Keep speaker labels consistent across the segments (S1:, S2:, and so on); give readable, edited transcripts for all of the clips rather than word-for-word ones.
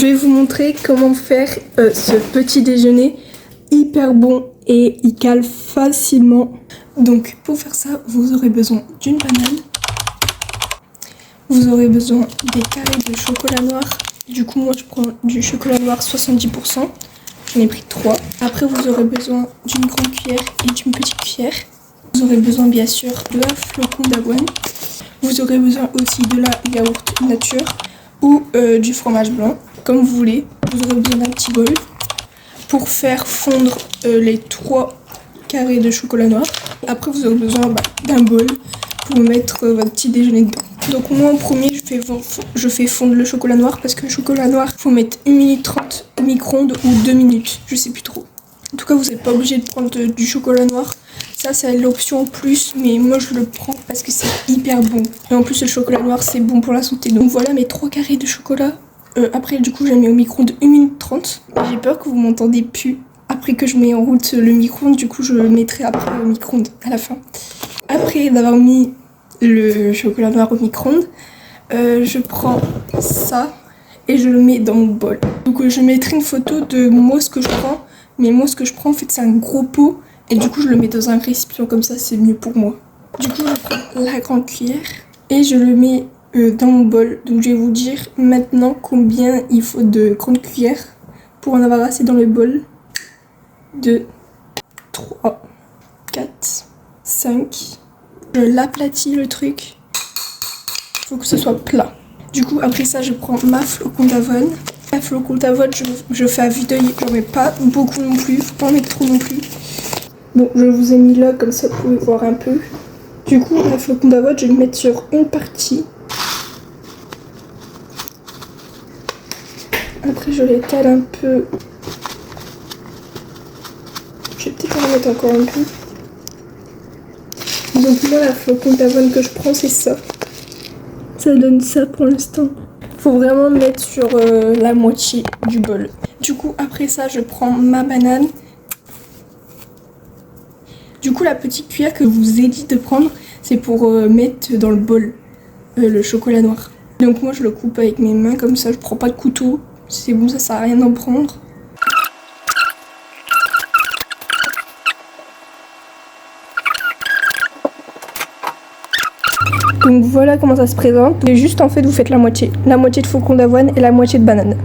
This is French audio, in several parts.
S1: Je vais vous montrer comment faire ce petit déjeuner hyper bon et il cale facilement. Donc pour faire ça, vous aurez besoin d'une banane. Vous aurez besoin des carrés de chocolat noir. Du coup moi je prends du chocolat noir 70%. J'en ai pris 3. Après vous aurez besoin d'une grande cuillère et d'une petite cuillère. Vous aurez besoin bien sûr de un flocon d'avoine. Vous aurez besoin aussi de la yaourt nature ou du fromage blanc, comme vous voulez. Vous aurez besoin d'un petit bol pour faire fondre les 3 carrés de chocolat noir. Après vous aurez besoin d'un bol pour mettre votre petit déjeuner dedans. Donc moi en premier je fais fondre le chocolat noir parce que le chocolat noir il faut mettre 1 minute 30 au micro-ondes ou 2 minutes, je sais plus trop. En tout cas vous n'êtes pas obligé de prendre du chocolat noir. Ça c'est l'option en plus, mais moi je le prends parce que c'est hyper bon. Et en plus le chocolat noir c'est bon pour la santé. Donc voilà mes 3 carrés de chocolat. Après du coup j'ai mis au micro-ondes 1 minute 30. J'ai peur que vous m'entendez plus après que je mets en route le micro-ondes. Du coup je le mettrai après au micro-ondes à la fin. Après d'avoir mis le chocolat noir au micro-ondes, je prends ça et je le mets dans mon bol. Donc je mettrai une photo de moi ce que je prends. Mais moi ce que je prends en fait c'est un gros pot. Et du coup je le mets dans un récipient comme ça, c'est mieux pour moi. Du coup je prends la grande cuillère et je le mets dans mon bol. Donc je vais vous dire maintenant combien il faut de grandes cuillères pour en avoir assez dans le bol. 2, 3, 4, 5. Je l'aplatis le truc. Il faut que ce soit plat. Du coup après ça je prends ma flocon d'avoine. La flocon d'avoine je fais à vue d'œil, j'en mets pas beaucoup non plus, faut pas en mettre trop non plus. Bon, je vous ai mis là, comme ça vous pouvez voir un peu. Du coup, la flocon d'avoine, je vais le mettre sur une partie. Après, je l'étale un peu. Je vais peut-être en mettre encore un peu. Donc moi, la flocon d'avoine que je prends, c'est ça. Ça donne ça pour l'instant. Faut vraiment mettre sur la moitié du bol. Du coup, après ça, je prends ma banane. Du coup la petite cuillère que je vous ai dit de prendre, c'est pour mettre dans le bol le chocolat noir. Donc moi je le coupe avec mes mains comme ça, je prends pas de couteau. C'est bon, ça sert à rien d'en prendre. Donc voilà comment ça se présente. Et juste en fait vous faites la moitié. La moitié de flocon d'avoine et la moitié de banane.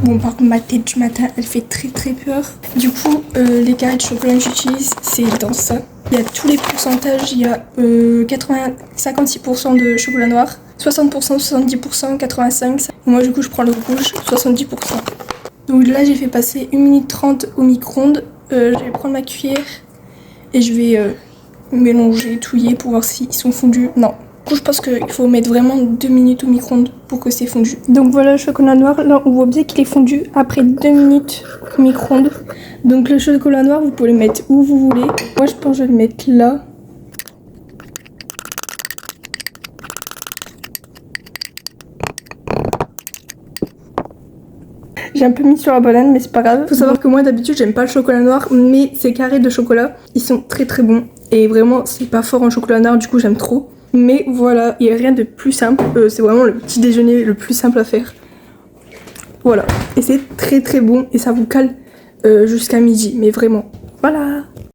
S1: Bon par contre ma tête du matin elle fait très peur. Du coup les carrés de chocolat que j'utilise c'est dans ça. Il y a tous les pourcentages, il y a 56% de chocolat noir, 60%, 70%, 85%. Moi du coup je prends le rouge, 70%. Donc là j'ai fait passer 1 minute 30 au micro-ondes. Je vais prendre ma cuillère et je vais mélanger, touiller pour voir s'ils sont fondus. Non. Du coup, je pense qu'il faut mettre vraiment 2 minutes au micro-ondes pour que c'est fondu. Donc voilà le chocolat noir, là on voit bien qu'il est fondu après 2 minutes au micro-ondes. Donc le chocolat noir, vous pouvez le mettre où vous voulez. Moi je pense que je vais le mettre là. J'ai un peu mis sur la banane mais c'est pas grave. Faut savoir que moi d'habitude j'aime pas le chocolat noir, mais ces carrés de chocolat, ils sont très bons. Et vraiment c'est pas fort en chocolat noir, du coup j'aime trop. Mais voilà, il n'y a rien de plus simple. C'est vraiment le petit déjeuner le plus simple à faire. Voilà. Et c'est très bon. Et ça vous cale jusqu'à midi. Mais vraiment. Voilà.